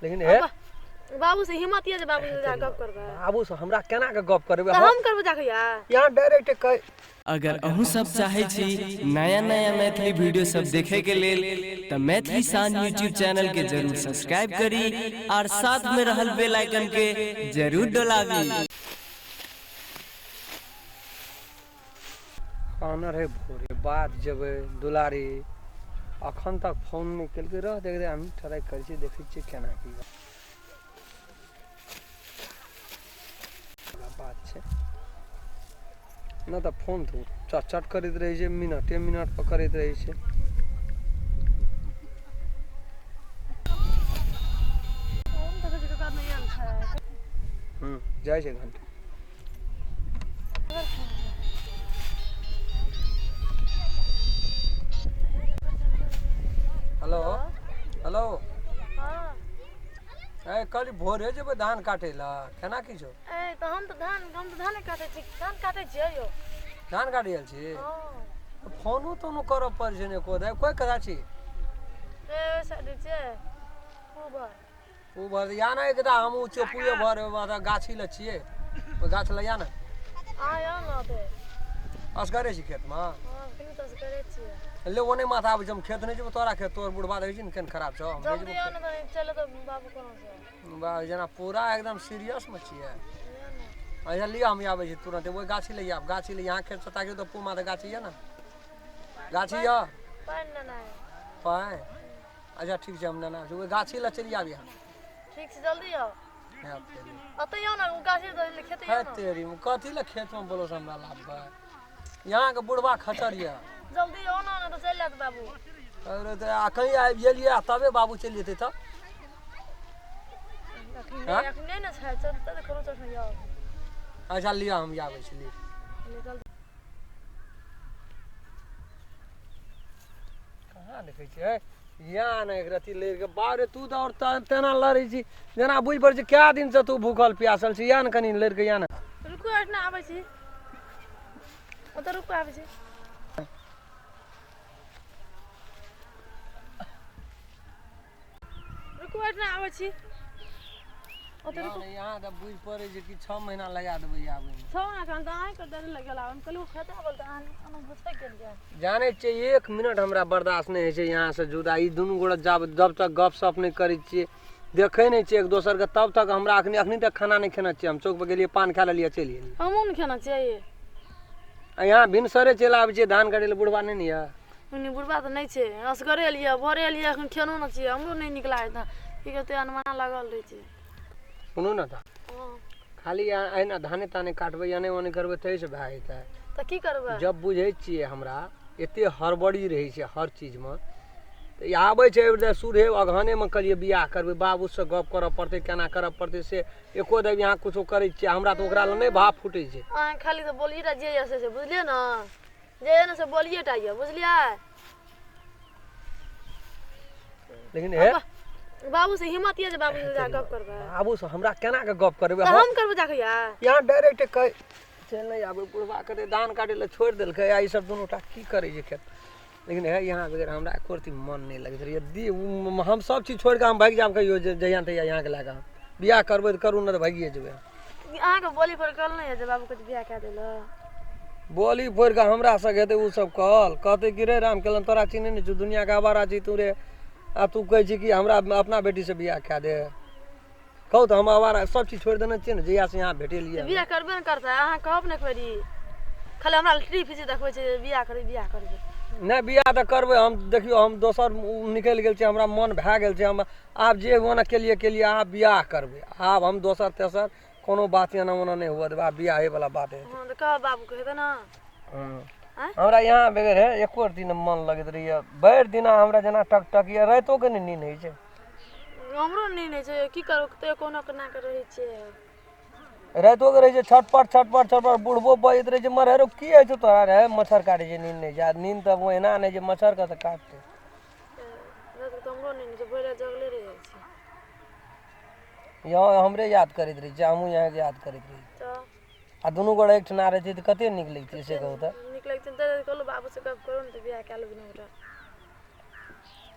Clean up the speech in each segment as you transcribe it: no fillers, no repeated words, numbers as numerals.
लेकिन है बाबू से हिम्मत ये जे बाबू से जा गप करबे। बाबू से हमरा केना के गप करबे? हम करबे जाके यार यहाँ डायरेक्ट कह। अगर अहू सब चाहे छी नया नया मैथिली वीडियो सब देखे के लेल त मैथिली शान यूट्यूब चैनल के जरूर सब्सक्राइब करी और साथ में रहल बेल आइकन के जरूर दबावी। आना रहे भोरे बात जब दुलारी अखन तक फोन नहीं केलके रह देख हम ट्राई कर छी देखै छी केना की बात छै। ना तो फोन तो चट चट करैत रहे छै, मिनटे मिनट पर करैत रहे छै। जाय छै घंटा। हेलो हेलो हां ए कल भोरे जेबै धान काटे ला केना की छौ? ए तो हम तो धान काटे छी, धान काटे छी यो। धान काटे आयल छी? हां फोनो तो न करब पर छै ने कोइ कोइ कथा छी ए साडी छै ऊबर या ना एकदा हम चोपुए भर माथा गाछी ल छिए ओ गाछ ल या ना आ या ना ते असगरे छी खेत में। हां किनु तो करे छी ले ओने माथा आबै हम खेत नहीं जेब तोरा खेत तोर बुढ़वा देखै छी न केन खराब छौ। जल्दी आ ना चले तो बाबू कोना से बा जना पूरा एकदम सीरियस में छिए। अच्छा लिया हम आबै छी तुरंत वो गाछी ले आब गाछी ले यहाँ खेत से ताकि तो पुमा त गाछी है ना गाछी या पान ना है पाए। अच्छा ठीक छै हम ना वो गाछी ल चली आबी हम। ठीक से जल्दी आओ है तेरी अतै आओ ना गाछी तो खेते है ना तेरी कथी ल खेत में बोलो हमरा लाभ यहाँ के बुढ़वा खचर या जल्दी आओ ना तो चल जात बाबू। अरे तो कहीं आबि गेलिए तबे बाबू चल जेते त अखने ना छै चलते तो कोनो चोट नहीं आओ। अच्छा लिया हम आबै छी ले कहाँ देखै छै यहाँ ना एक रति ले के बारे तू तो और तेना लड़ै छी जना बुझ पर छै क्या दिन से तू भूखल प्यासल छी या न कनी लड़ के या ना रुको ना आबै छी ओ तो रुको आबै छी रुको ना आबै छी ओ तो रुको यहाँ त बुझ पड़े छै कि 6 महीना लगा देबै आबै में। छौ ना कान आइ कर दे लगल हम कहलु खेते बोलते अन घुसै गेल जाय जाने छै 1 मिनट हमरा बर्दाश्त नहीं है छै यहाँ से जुदा ई दुनू गोड़ा जब तक गप सप नहीं करै छिए देखे नहीं छिए एक दोसर के तब तक हमरा अखनी तक खाना नहीं खाना चाहिए। हम चौक पर गेलिए पान खा लेलिए चल गेलिए हमहु नहीं खाना चाहिए। यहाँ भिनसरे चल आबै छिए धान काटे ले बुढ़वा नहीं निया नहीं बुढ़वा तो नहीं छे असगरे लिए भरे लिए अखन खेनो ना चाहिए हमरो नहीं निकला है था की कहते अनमना लागल रही छे। सुनू ना था हां खाली अहिना धाने ताने काटबै या नहीं ओने करबै तै से भए जेतै। तो की करबे जब बुझै छिए हमरा एते हड़बड़ी रहै छै हर चीज में तो आबै छै सूर्य अगहने में कलिए बियाह करबै बाबू से गप करऽ पड़तै केना करऽ पड़तै से एको देव यहाँ कुछो करै छिए हमरा तो ओकरा ल नहीं भाव फूटै छै। आ खाली तो बोलिए टा जे से बुझलिए ना जे ना से बोलिए टा ये बुझलिए। लेकिन है बाबू से हिम्मत ये जे बाबू से जा गप करबे। बाबू से हमरा केना के गप करबै? तो हम करबे जाके यार यहाँ डायरेक्ट कह चल नहीं आबै बुढ़वा करे धान काटे ले छोड़ देलकै आ ई सब दुनूटा की करे छै खेत। लेकिन है यहाँ बगैर हमरा एको रती मन नहीं लगैत रही यदि हम सब चीज छोड़ के हम भाग जाब कहियो जहिया तहिया यहाँ के लगा बियाह करबै तो करू ना तो भागिए जेबै। अहाँ के बोली पर कल नहीं है जे बाबू के बियाह कए देला बोली फोड़ के हमरा से हेतै उ सब कहते कि रे राम केलन तोरा चिन्है नहीं छु दुनिया के आवारा छी तू रे आ तू कहै छी कि हमरा अपना बेटी से बियाह कए दे कहू तो हम आवारा सब चीज छोड़ देने छियै ने जहिया से यहाँ भेटेलिए बियाह करबे न करता अहाँ कहब ने करी खाली हमरा टीवी फिजे देखबै छै बियाह करबै नहीं बियाह तो करबै हम देखियो हम दोसर निकल गेल छै हमरा मन भए गेल छै हम आब जे ओना केलिए आब बियाह करबै आब हम दोसर तेसर कोनो बात एना ओना नहीं हुआ देबै बियाहे वाला बात है। हां तो कह बाबू कहे ना हमरा यहाँ बगैर है एको दिन मन लगैत रहिए भरि दिना हमरा जना टकटकिए रातो के नहीं नींद होइ छै हमरो नींद नहीं छै की करू ते कोनो केना के रहै छै रातो के रहे छै छटपट बुढ़बो बजैत रहे छै मरहरो की होइ छै तोरा रे मच्छर काटे छै नींद नहीं जा नींद तो ओहिना नहीं जे मच्छर के तो काटते रात के हमरो नींद छै भोरे जगले रहे छै यहाँ हमरे याद करैत रही छै हमहूँ यहाँ याद करैत रही तो आ दुनू गोड़ा एक ठना रहे छै तो कते नीक लगतै से कहू तो नीक लगतै त कहलो बाबू से गप करू न त बियाह कए लेबै न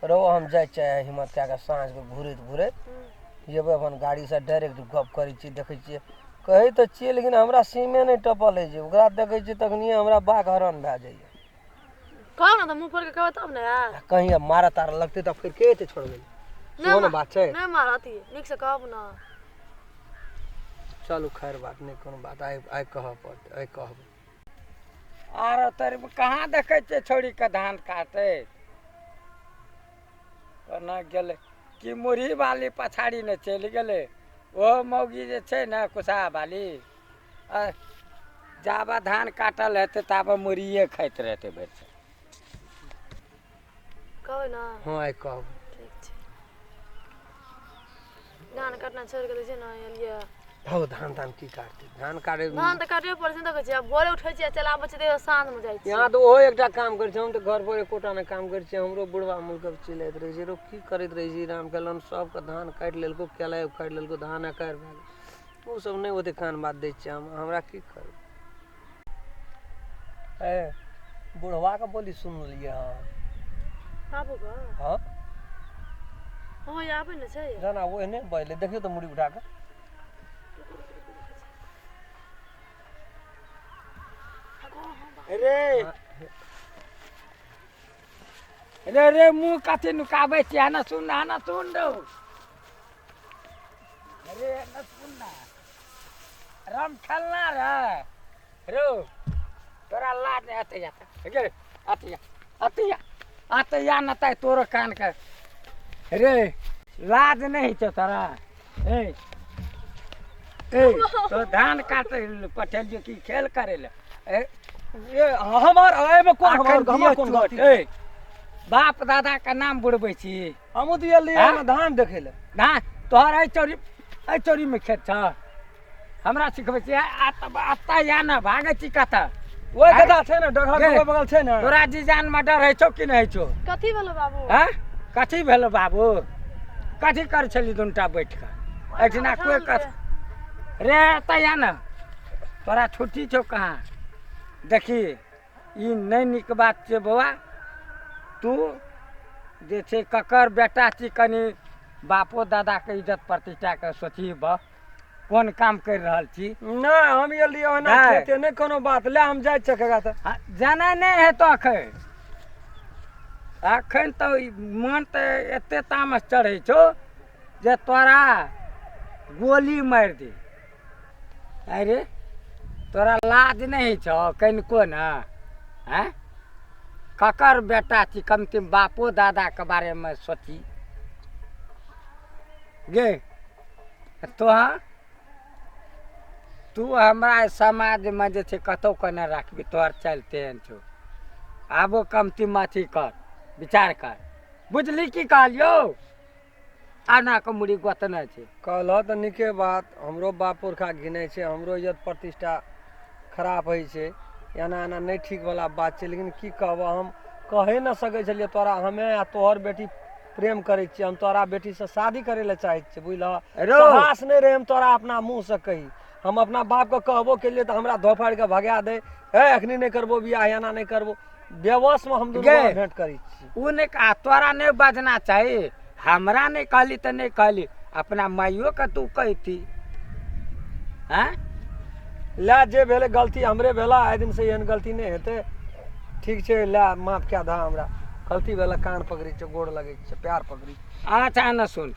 रहो हम जाए चाहे हिम्मत कए के साँझ के घूरैत जेबै अपन गाड़ी से डायरेक्ट गप करै छी, देखै छियै कहै तऽ छियै लेकिन हमरा सीमे नहि टपल है जे ओकरा देखै छियै तखनिए हमरा बाघ हरण भए जाइए। कहब ना तो मुंह पर के कहब तब ना यार। कहीं अब मारा तारा लगते तब फिर के एते छोड़बै? सेहो ने बात छै। नहीं मारती निक से कहब ना। चलू खैर बात नहीं, कोनो बात आइ कहब पड़तै, आइ कहब। आर तर कहाँ देखै छियै छौड़ी के धान काटे केना गेलै कि मुरही वाली पछाड़ी ने चलि गेलै। ओ मौगी जे छै ने कुशा वाली जाबा धान काटल हेतै ताबा मुरहिए खाइत रहतै भरि दिन। कहबै ना। हाँ आइ कहब। ठीक छै। धान काटना छोड़ के दै छै ना एलिया। हौ धान की काटतै? धान काटे धान तऽ काटे पड़ै छै, देखै छियै भोरे उठै छियै चलाबै छियै तऽ साँझ में जाइ छियै। यहाँ तो ओहो एकटा काम करै छै, हम तऽ घर पर एकोटा ने काम करै छियै। हमरो बुढ़वा मुल्क चिलैत रहै छै रो की करैत रहै छै राम कलन सबके धान काटि लेलको, केला काटि लेलको, धान अकारि भए गेल। ओ सब नहि ओते कान बात दै छियै हमरा की करू। ए बुढ़वा के बोली सुनलियै हाँ? बाबू का हाँ हाँ आबै ने छै जाना वो एने बैले देखियो तो मुड़ी उठा के। रे रे रे मुँह कथी नुकाबै छियै? ना सुन दो। अरे ना सुन ना राम खेलना रे रो तोरा लाज नहीं आते जाता गे आते या ना ताई तोरो कान के रे लाज नहीं छो तोरा। ए तो धान काटे पठेलियो की खेल करे ले? ये हमार एमे कौन हमार कौन गलती? ए बाप दादा का नाम बुड़बै छी हम तो ये लिए में धान देखे ले ना तोहर ऐ चोरी में खेत छ हमरा सिखबै छी आता या ना भागे छी कता ओए गधा छै ना डगहा के बगल छै ना। तोरा जी जान में डर है छौ कि नहीं छौ? कथी भेलो बाबू? हैं कथी भेलो बाबू? कथी कर छली दुनटा बैठ के ऐठना कोई कथ रे आता या ना तोरा छुट्टी छौ कहाँ? देखी ई नहीं निक बात छै बौआ। तू जे छै ककर बेटा छी कनी बापो दादा के इज्जत प्रतिष्ठा के सोची बा कोन काम कर रहल छी। ना हम ये लिए ना खेते नहीं कोनो बात ले हम जाय छकेगा त जाना नहीं है तो अखन तो मन तो एते तामस चढ़े छो जे तोरा गोली मार दे। अरे तोरा लाज नहीं छो कनिको ना? हैं ककर बेटा छी कम से कम बापो दादा के बारे में सोची गे। तू हमरा समाज में जे छै कतौ कने राखबी तोहर चलते हन छो। आबो कमती माथी कर विचार कर बुझली की कहलियो? आना के मुड़ी गोतना छै कहल त निके बात। हमरो बाप पुरखा घिनै छै, हमरो इज्जत प्रतिष्ठा खराब होइ छै, एना एना नहीं ठीक वाला बात छै। लेकिन की कहब हम कहे न सकै छलियै तोरा हमे आ तोहर बेटी प्रेम करे छियै, हम तोरा बेटी से शादी करे ले चाहे छियै बुझलह। साहस नहीं रहे हम तोरा अपना मुंह से कही। हम अपना बाप के कहबो के लिए तो हमरा धोफाड़ के भगा दे अखनी नहीं करबो बियाह एना नहीं करबो। बेवश में हम दोनों भेंट करी छी। उ ने कहा तोरा नहीं बजना चाहिए। हमरा नहीं कहली तो नहीं कहली अपना माइयो के तू कहती। हैं ला जे भेले गलती हमरे भेला, आइ दिन से एहन गलती नहीं हेते। ठीक छै ला माफ क्या दा हमरा गलती भेला, कान पकड़ी छै, गोड़ लगे छै, प्यार पकड़ी। अच्छा न सुन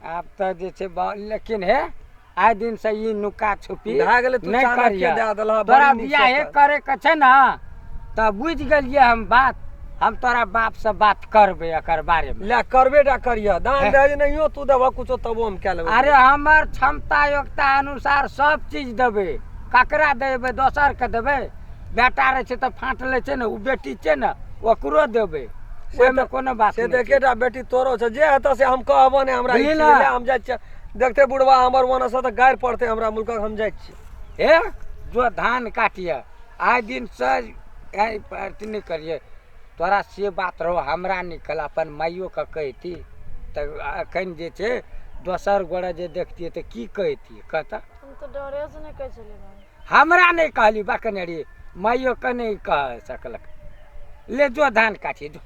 आब तो जे छै लेकिन है आइ दिन से ई नुका छुपी भए गेलै तू नहीं चाणक्य करिया। दे देलह, तोरा बड़ी नीक बियाह से करे के छै ना त बुझ गेलिए हम बात। हम तोरा बाप से बात करबे एकर बारे में। ले करबेटा करिया दान दे नहियो तू देबह कुछो तबो हम क्या लेबे। अरे हमर क्षमता योग्यता अनुसार सब चीज देबे। ककरा देबे? दोसर के देबे? बेटा रहे छै त फाट ले छै ना, उ बेटी छै ना ओकरो देबे। ओमे कोनो बात से नहीं। देखेटा बेटी तोरो छै जे हेत से हम कहबो ने हमरा बुझली ई ना? ले हम जाय छै देखते बुढ़वा हमर वन से त गायर पड़ते हमरा मुल्क हम जाय छी। हे जो धान काटिए आइ दिन से अथी नहीं करिए। तोरा से बात रहो हमरा निकल अपन माइयो के कहती त अखन जे छै दोसर गोड़ा जे देखती त की कहती कहता? हम तो डरे से नहीं कह चले बाबू। हमरा नहीं कहली बकनेरी माइयो के नहीं कह सकलक। ले जो धान काटी दो।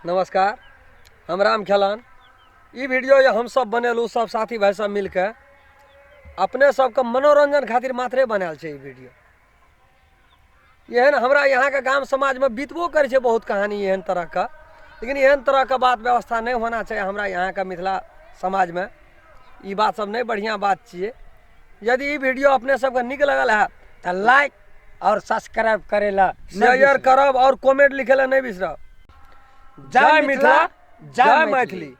नमस्कार हम राम खेलान। ई वीडियो ये हम सब बनेलू, सब साथी भाई सब मिल के अपने सबके मनोरंजन खातिर मात्रे बनायल छै। ई वीडियो एहन हमरा यहाँ के गांव समाज में बीतबो करे छै बहुत कहानी एहन तरह का, लेकिन एहन तरह का बात व्यवस्था नहीं होना चाहिए हमरा यहाँ का मिथिला समाज में। ई बात सब नहीं बढ़िया बात छिए। यदि ई वीडियो अपने सबके निक लगल है तो लाइक और सब्सक्राइब करेला शेयर करब और कमेंट लिखे ला नहीं बिसरब। जय मिथिला, जय मैथिली।